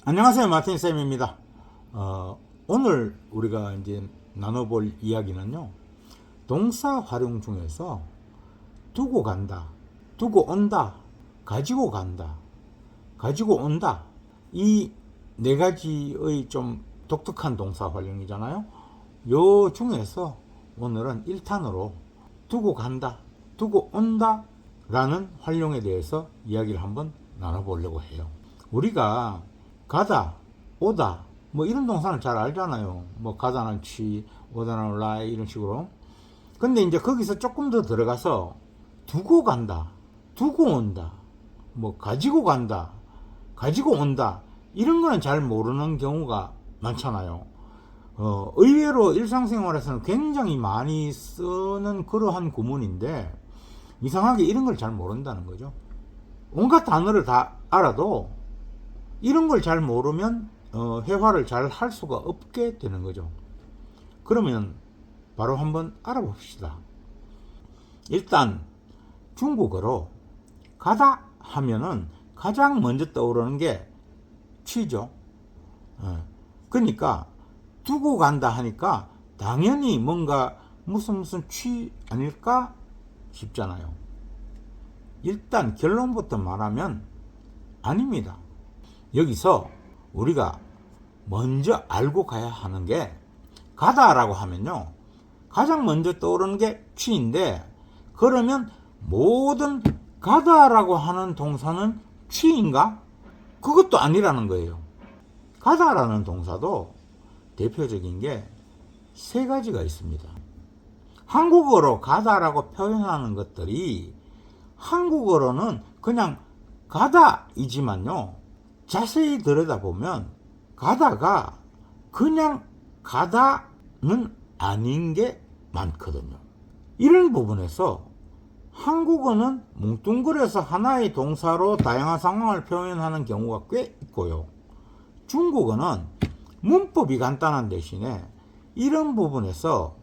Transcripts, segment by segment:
안녕하세요, 마틴쌤입니다. 오늘 우리가 이제 나눠볼 이야기는요, 동사 활용 중에서 두고 간다, 두고 온다, 가지고 간다, 가지고 온다, 이 네 가지의 좀 독특한 동사 활용이잖아요. 요 중에서 오늘은 1탄으로 두고 간다, 두고 온다 라는 활용에 대해서 이야기를 한번 나눠보려고 해요. 우리가 가다, 오다, 뭐 이런 동사는 잘 알잖아요. 뭐 가다는 취, 오다는 lie 이런 식으로. 근데 이제 거기서 조금 더 들어가서 두고 간다, 두고 온다, 뭐 가지고 간다, 가지고 온다 이런 거는 잘 모르는 경우가 많잖아요. 의외로 일상생활에서는 굉장히 많이 쓰는 그러한 구문인데 이상하게 이런 걸 잘 모른다는 거죠. 온갖 단어를 다 알아도 이런 걸 잘 모르면 회화를 잘 할 수가 없게 되는 거죠. 그러면 바로 한번 알아봅시다. 일단 중국어로 가다 하면은 가장 먼저 떠오르는 게 취죠. 그러니까 두고 간다 하니까 당연히 뭔가 무슨 취 아닐까 싶잖아요. 일단 결론부터 말하면 아닙니다. 여기서 우리가 먼저 알고 가야 하는 게 가다라고 하면요, 가장 먼저 떠오르는 게 취인데, 그러면 모든 가다라고 하는 동사는 취인가? 그것도 아니라는 거예요. 가다라는 동사도 대표적인 게 세 가지가 있습니다. 한국어로 가다라고 표현하는 것들이 한국어로는 그냥 가다이지만요, 자세히 들여다보면 가다가 그냥 가다는 아닌 게 많거든요. 이런 부분에서 한국어는 뭉뚱그려서 하나의 동사로 다양한 상황을 표현하는 경우가 꽤 있고요. 중국어는 문법이 간단한 대신에 이런 부분에서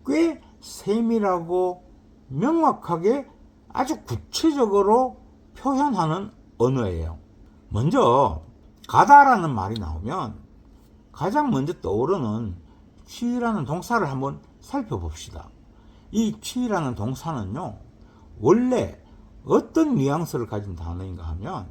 꽤 세밀하고 명확하게 아주 구체적으로 표현하는 언어예요. 먼저 가다라는 말이 나오면 가장 먼저 떠오르는 취라는 동사를 한번 살펴봅시다. 이 취라는 동사는요, 원래 어떤 뉘앙스를 가진 단어인가 하면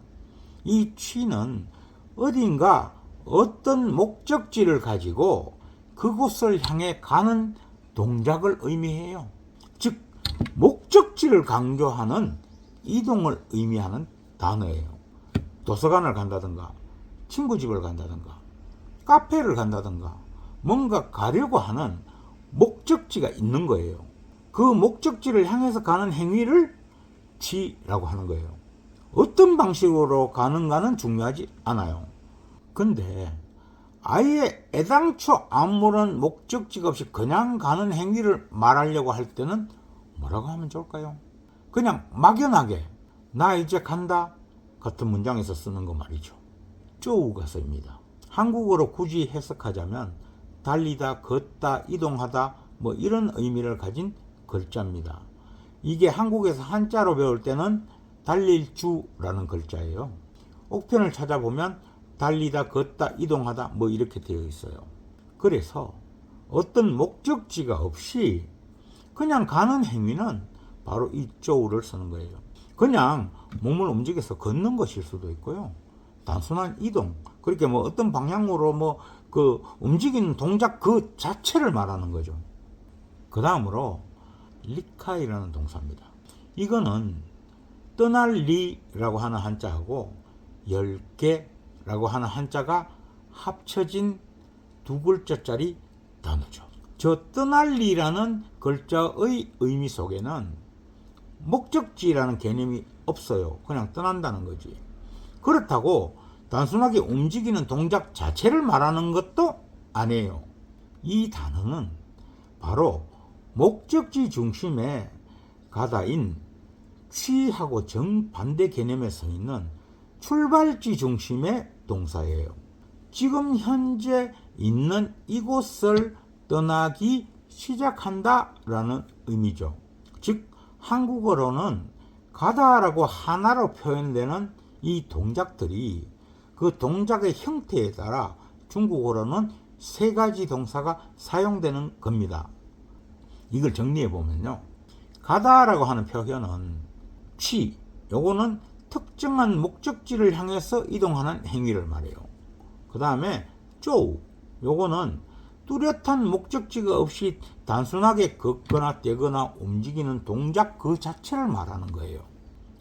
이 취는 어딘가 어떤 목적지를 가지고 그곳을 향해 가는 동작을 의미해요. 즉 목적지를 강조하는 이동을 의미하는 단어예요. 도서관을 간다든가 친구 집을 간다든가 카페를 간다든가 뭔가 가려고 하는 목적지가 있는 거예요. 그 목적지를 향해서 가는 행위를 취라고 하는 거예요. 어떤 방식으로 가는가는 중요하지 않아요. 근데 아예 애당초 아무런 목적지가 없이 그냥 가는 행위를 말하려고 할 때는 뭐라고 하면 좋을까요? 그냥 막연하게 나 이제 간다 같은 문장에서 쓰는 거 말이죠. 쪼우가서입니다. 한국어로 굳이 해석하자면 달리다, 걷다, 이동하다 뭐 이런 의미를 가진 글자입니다. 이게 한국에서 한자로 배울 때는 달릴주라는 글자예요. 옥편을 찾아보면 달리다, 걷다, 이동하다 뭐 이렇게 되어 있어요. 그래서 어떤 목적지가 없이 그냥 가는 행위는 바로 이 쪼우를 쓰는 거예요. 그냥 몸을 움직여서 걷는 것일 수도 있고요. 단순한 이동, 그렇게 뭐 어떤 방향으로 뭐 그 움직이는 동작 그 자체를 말하는 거죠. 그 다음으로 리카이라는 동사입니다. 이거는 떠날리라고 하는 한자하고 10개라고 하는 한자가 합쳐진 두 글자짜리 단어죠. 저 떠날리라는 글자의 의미 속에는 목적지라는 개념이 없어요. 그냥 떠난다는 거지. 그렇다고 단순하게 움직이는 동작 자체를 말하는 것도 아니에요. 이 단어는 바로 목적지 중심의 가다인 취하고 정반대 개념에 서 있는 출발지 중심의 동사예요. 지금 현재 있는 이곳을 떠나기 시작한다 라는 의미죠. 즉 한국어로는 가다라고 하나로 표현되는 이 동작들이 그 동작의 형태에 따라 중국어로는 세 가지 동사가 사용되는 겁니다. 이걸 정리해 보면요. 가다라고 하는 표현은 취, 요거는 특정한 목적지를 향해서 이동하는 행위를 말해요. 그 다음에 쪼우, 요거는 뚜렷한 목적지가 없이 단순하게 걷거나 떼거나 움직이는 동작 그 자체를 말하는 거예요.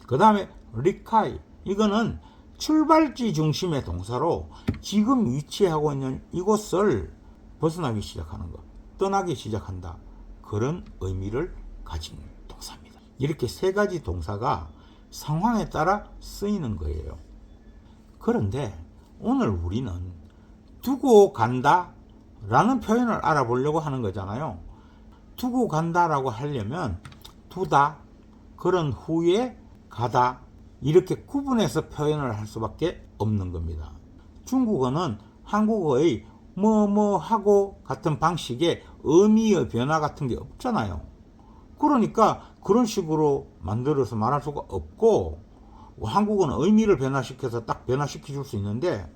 그 다음에 리카이, 이거는 출발지 중심의 동사로 지금 위치하고 있는 이곳을 벗어나기 시작하는 것, 떠나기 시작한다, 그런 의미를 가진 동사입니다. 이렇게 세 가지 동사가 상황에 따라 쓰이는 거예요. 그런데 오늘 우리는 두고 간다 라는 표현을 알아보려고 하는 거잖아요. 두고 간다라고 하려면 두다, 그런 후에 가다, 이렇게 구분해서 표현을 할 수밖에 없는 겁니다. 중국어는 한국어의 뭐 하고 같은 방식의 의미의 변화 같은 게 없잖아요. 그러니까 그런 식으로 만들어서 말할 수가 없고, 한국어는 의미를 변화시켜서 딱 변화시켜 줄 수 있는데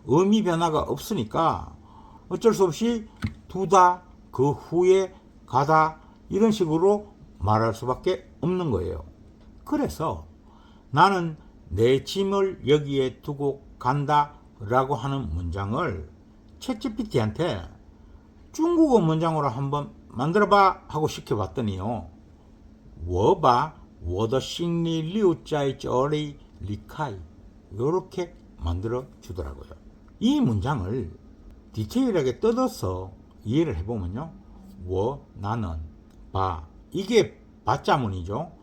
의미 변화가 없으니까 어쩔 수 없이 두다, 그 후에 가다, 이런 식으로 말할 수밖에 없는 거예요. 그래서 나는 내 짐을 여기에 두고 간다 라고 하는 문장을 챗GPT한테 중국어 문장으로 한번 만들어봐 하고 시켜봤더니요, 我把我的行李留在这里离开, 이렇게 만들어 주더라고요. 이 문장을 디테일하게 뜯어서 이해를 해보면요, 나는, 이게 받자문이죠.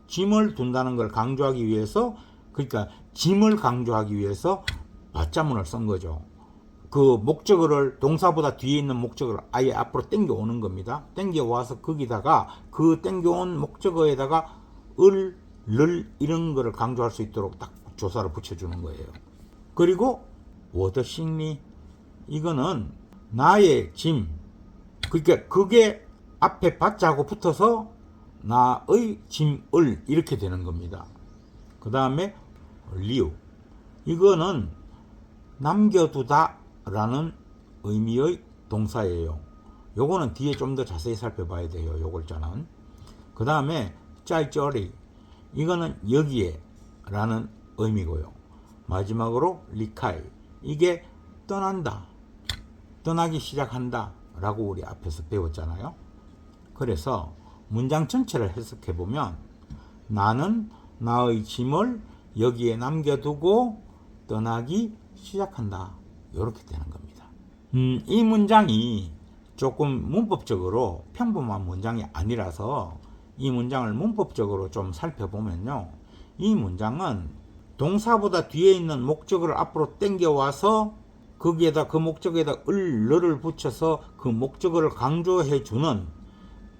짐을 둔다는 걸 강조하기 위해서, 그러니까 짐을 강조하기 위해서 받자문을 쓴 거죠. 그 목적어를, 동사보다 뒤에 있는 목적어를 아예 앞으로 땡겨오는 겁니다. 땡겨와서 거기다가 그 땡겨온 목적어에다가 이런 거를 강조할 수 있도록 딱 조사를 붙여주는 거예요. 그리고 我的行李, 이거는 나의 짐, 그러니까 그게 앞에 받자고 붙어서 나의 짐을, 이렇게 되는 겁니다. 그 다음에 리우, 이거는 남겨두다 라는 의미의 동사예요. 요거는 뒤에 좀 더 자세히 살펴봐야 돼요, 요 글자는. 그 다음에 짜이쩌리, 이거는 여기에 라는 의미고요. 마지막으로 리카이, 이게 떠난다, 떠나기 시작한다 라고 우리 앞에서 배웠잖아요. 그래서 문장 전체를 해석해보면 나는 나의 짐을 여기에 남겨두고 떠나기 시작한다, 이렇게 되는 겁니다. 이 문장이 조금 문법적으로 평범한 문장이 아니라서 이 문장을 문법적으로 좀 살펴보면요, 이 문장은 동사보다 뒤에 있는 목적어를 앞으로 당겨와서 거기에다, 그 목적에다 을을 붙여서 그 목적어를 강조해 주는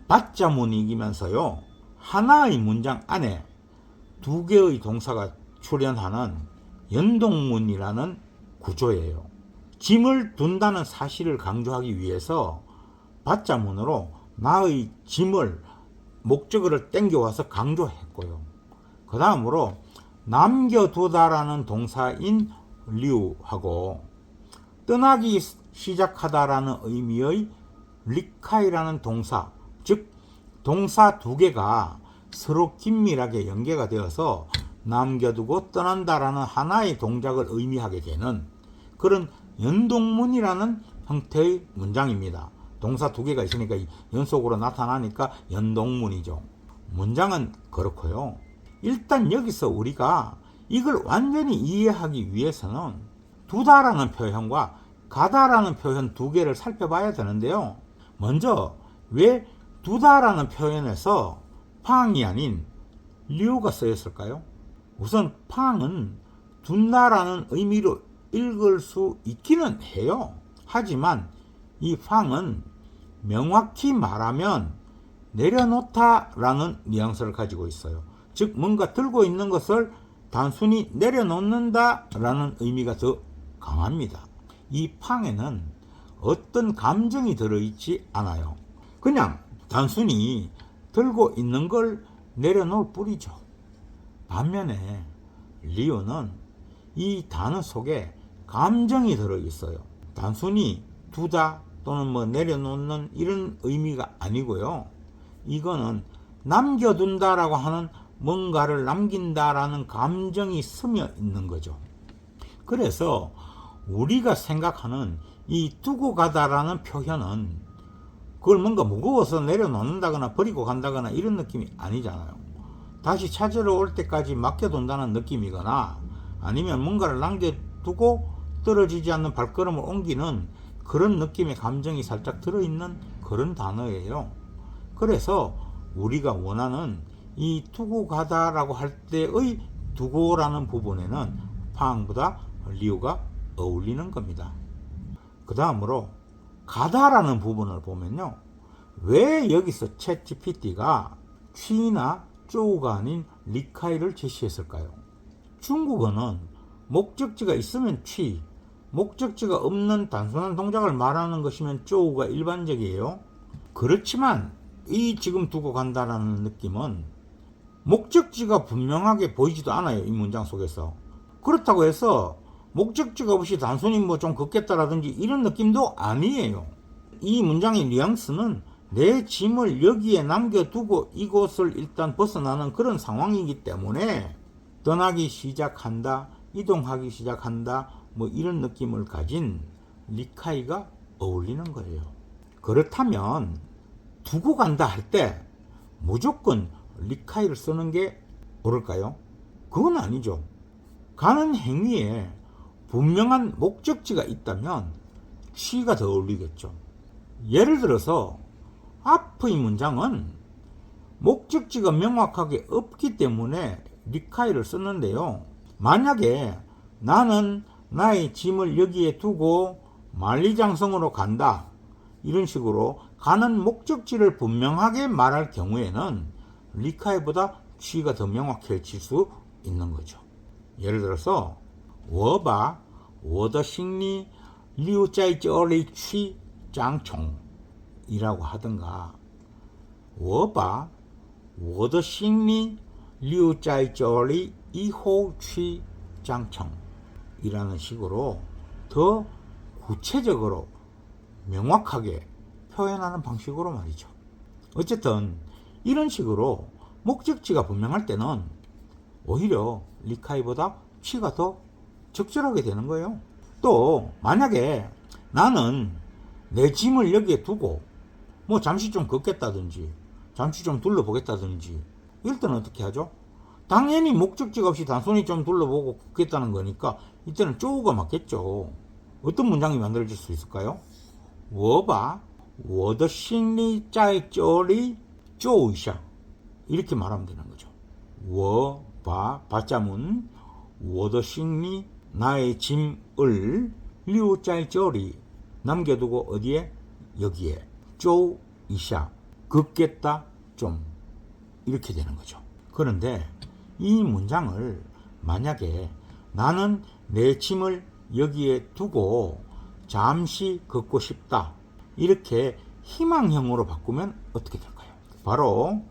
받자문이면서요, 하나의 문장 안에 두 개의 동사가 출현하는 연동문이라는 구조예요. 짐을 둔다는 사실을 강조하기 위해서 받자문으로 나의 짐을, 목적어를 땡겨와서 강조했고요. 그 다음으로 남겨두다라는 동사인 류하고 떠나기 시작하다라는 의미의 리카이라는 동사, 즉 동사 두 개가 서로 긴밀하게 연계가 되어서 남겨두고 떠난다라는 하나의 동작을 의미하게 되는 그런 연동문이라는 형태의 문장입니다. 동사 두 개가 있으니까 연속으로 나타나니까 연동문이죠. 문장은 그렇고요. 일단 여기서 우리가 이걸 완전히 이해하기 위해서는 두다라는 표현과 가다라는 표현 두 개를 살펴봐야 되는데요. 먼저 왜 두다라는 표현에서 팡이 아닌 류가 쓰였을까요? 우선 팡은 둔다라는 의미로 읽을 수 있기는 해요. 하지만 이 팡은 명확히 말하면 내려놓다라는 뉘앙스를 가지고 있어요. 즉 뭔가 들고 있는 것을 단순히 내려놓는다라는 의미가 더 강합니다. 이 팡에는 어떤 감정이 들어있지 않아요. 그냥 단순히 들고 있는 걸 내려놓을 뿐이죠. 반면에 리오는 이 단어 속에 감정이 들어있어요. 단순히 두다 또는 뭐 내려놓는 이런 의미가 아니고요. 이거는 남겨둔다라고 하는 뭔가를 남긴다라는 감정이 스며 있는 거죠. 그래서 우리가 생각하는 이 두고 가다라는 표현은 그걸 뭔가 무거워서 내려놓는다거나 버리고 간다거나 이런 느낌이 아니잖아요. 다시 찾으러 올 때까지 맡겨둔다는 느낌이거나 아니면 뭔가를 남겨두고 떨어지지 않는 발걸음을 옮기는 그런 느낌의 감정이 살짝 들어있는 그런 단어예요. 그래서 우리가 원하는 이 두고 가다라고 할 때의 두고라는 부분에는 파항보다 리우가 어울리는 겁니다. 그 다음으로 가다라는 부분을 보면요. 왜 여기서 챗GPT가 취나 쪼우가 아닌 리카이를 제시했을까요? 중국어는 목적지가 있으면 취, 목적지가 없는 단순한 동작을 말하는 것이면 쪼우가 일반적이에요. 그렇지만 이 지금 두고 간다라는 느낌은 목적지가 분명하게 보이지도 않아요. 이 문장 속에서. 그렇다고 해서 목적지가 없이 단순히 뭐 좀 걷겠다라든지 이런 느낌도 아니에요. 이 문장의 뉘앙스는 내 짐을 여기에 남겨두고 이곳을 일단 벗어나는 그런 상황이기 때문에 떠나기 시작한다, 이동하기 시작한다, 뭐 이런 느낌을 가진 리카이가 어울리는 거예요. 그렇다면 두고 간다 할 때 무조건 리카이를 쓰는 게 옳을까요? 그건 아니죠. 가는 행위에 분명한 목적지가 있다면 취가 더 어울리겠죠. 예를 들어서 앞의 문장은 목적지가 명확하게 없기 때문에 리카이를 썼는데요. 만약에 나는 나의 짐을 여기에 두고 만리장성으로 간다, 이런 식으로 가는 목적지를 분명하게 말할 경우에는 리카이보다 취가 더 명확해질 수 있는 거죠. 예를 들어서 我把我的行李留在这里去장총 이라고 하든가 我把我的行李留在这里以后去장총 이라는 식으로 더 구체적으로 명확하게 표현하는 방식으로 말이죠. 어쨌든 이런 식으로 목적지가 분명할 때는 오히려 리카이보다 취가 더 적절하게 되는 거예요. 또 만약에 나는 내 짐을 여기에 두고 뭐 잠시 좀 걷겠다든지 잠시 좀 둘러보겠다든지 이럴 때는 어떻게 하죠? 당연히 목적지가 없이 단순히 좀 둘러보고 걷겠다는 거니까 이때는 쪼우가 맞겠죠. 어떤 문장이 만들어질 수 있을까요? 我把我的行李在这里坐一下 이렇게 말하면 되는 거죠. 我把 받자문 我的行李 나의 짐을 留在这里 남겨두고 어디에? 여기에 坐一下 걷겠다 좀 이렇게 되는 거죠. 그런데 이 문장을 만약에 나는 내 짐을 여기에 두고 잠시 걷고 싶다 이렇게 희망형으로 바꾸면 어떻게 될까요? 바로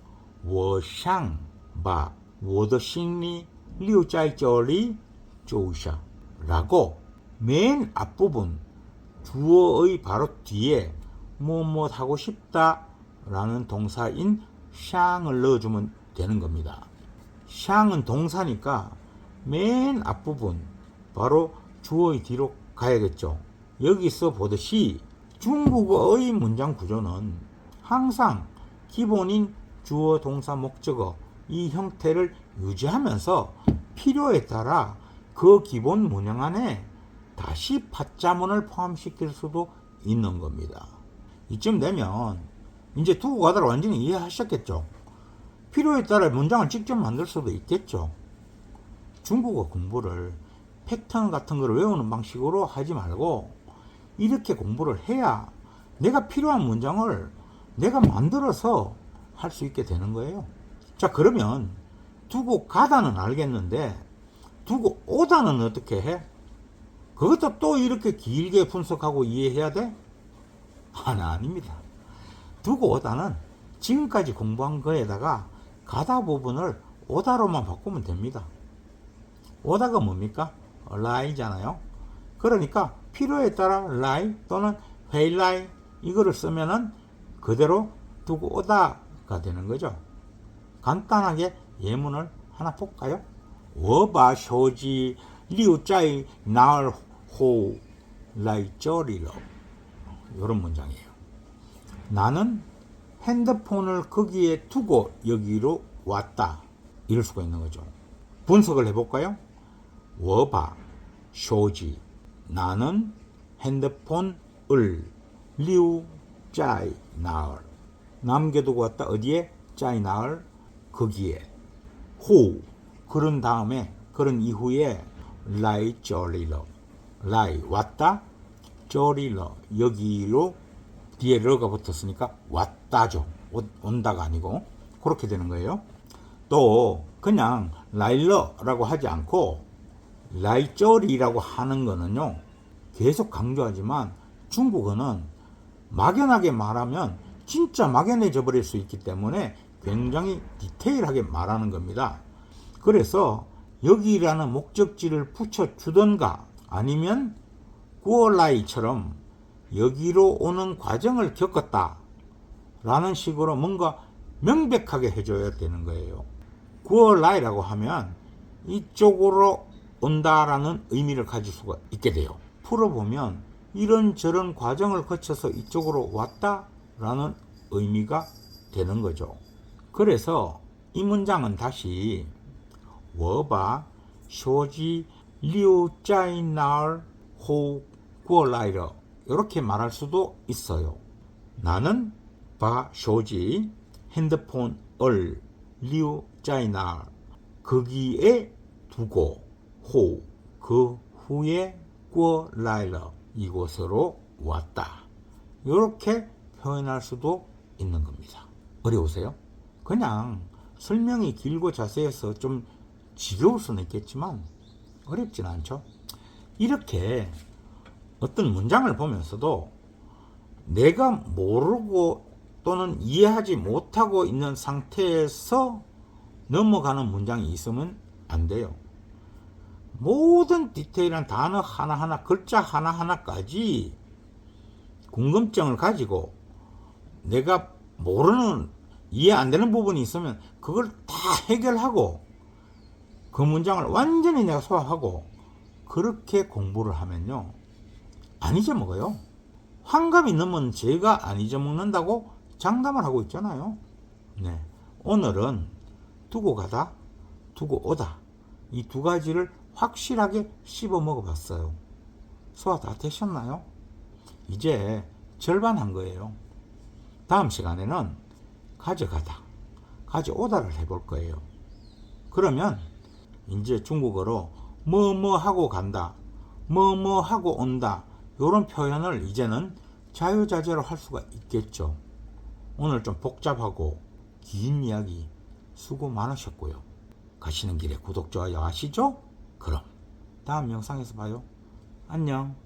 我想把我的行李留在这里坐一下 라고 맨 앞부분 주어의 바로 뒤에 뭐뭐 하고 싶다 라는 동사인 샹을 넣어주면 되는 겁니다. 샹은 동사니까 맨 앞부분 바로 주어의 뒤로 가야겠죠. 여기서 보듯이 중국어의 문장 구조는 항상 기본인 주어 동사 목적어 이 형태를 유지하면서 필요에 따라 그 기본 문형 안에 다시 받자문을 포함시킬 수도 있는 겁니다. 이쯤 되면 이제 두고 가다를 완전히 이해하셨겠죠. 필요에 따라 문장을 직접 만들 수도 있겠죠. 중국어 공부를 패턴 같은 걸 외우는 방식으로 하지 말고 이렇게 공부를 해야 내가 필요한 문장을 내가 만들어서 할 수 있게 되는 거예요. 자, 그러면 두고 가다는 알겠는데 두고 오다는 어떻게 해? 그것도 또 이렇게 길게 분석하고 이해해야 돼? 아닙니다. 두고 오다는 지금까지 공부한 거에다가 가다 부분을 오다로만 바꾸면 됩니다. 오다가 뭡니까? arrive잖아요. 그러니까 필요에 따라 lie 또는 회일라이 이거를 쓰면은 그대로 두고 오다가 되는 거죠. 간단하게 예문을 하나 볼까요? 我把手机留在哪儿后来这里了. 이런 문장이에요. 나는 핸드폰을 거기에 두고 여기로 왔다. 이럴 수가 있는 거죠. 분석을 해볼까요? 我把手机 나는 핸드폰을 留在哪儿 남겨두고 왔다. 어디에? 在哪儿 거기에. 호 그런 다음에 그런 이후에 来这里了 来왔다. 这里了 여기로 뒤에 러가 붙었으니까 왔다죠. 온다가 아니고 그렇게 되는 거예요. 또 그냥 라일러라고 하지 않고 라이쩌리라고 하는 거는요, 계속 강조하지만 중국어는 막연하게 말하면 진짜 막연해져 버릴 수 있기 때문에 굉장히 디테일하게 말하는 겁니다. 그래서 여기라는 목적지를 붙여주던가 아니면 구어라이처럼 여기로 오는 과정을 겪었다 라는 식으로 뭔가 명백하게 해줘야 되는 거예요. 구어라이라고 하면 이쪽으로 온다라는 의미를 가질 수가 있게 돼요. 풀어보면 이런저런 과정을 거쳐서 이쪽으로 왔다라는 의미가 되는 거죠. 그래서 이 문장은 다시 我把手机留在哪儿后过来了 이렇게 말할 수도 있어요. 나는 把手机 핸드폰을 留在哪儿 거기에 두고 호 그 후에 过来了 이곳으로 왔다. 이렇게 표현할 수도 있는 겁니다. 어려우세요? 그냥 설명이 길고 자세해서 좀 지겨울 수는 있겠지만 어렵진 않죠. 이렇게 어떤 문장을 보면서도 내가 모르고 또는 이해하지 못하고 있는 상태에서 넘어가는 문장이 있으면 안 돼요. 모든 디테일한 단어 하나하나, 글자 하나하나까지 궁금증을 가지고 내가 모르는, 이해 안 되는 부분이 있으면 그걸 다 해결하고 그 문장을 완전히 내가 소화하고 그렇게 공부를 하면요, 안 잊어먹어요. 환갑이 넘은 제가 안 잊어먹는다고 장담을 하고 있잖아요. 네, 오늘은 두고 가다, 두고 오다 이 두 가지를 확실하게 씹어 먹어봤어요. 소화 다 되셨나요? 이제 절반 한 거예요. 다음 시간에는 가져가다, 가져오다를 해볼 거예요. 그러면 이제 중국어로 뭐뭐 하고 간다, 뭐뭐 하고 온다 이런 표현을 이제는 자유자재로 할 수가 있겠죠. 오늘 좀 복잡하고 긴 이야기 수고 많으셨고요. 가시는 길에 구독, 좋아요 하시죠? 그럼 다음 영상에서 봐요. 안녕.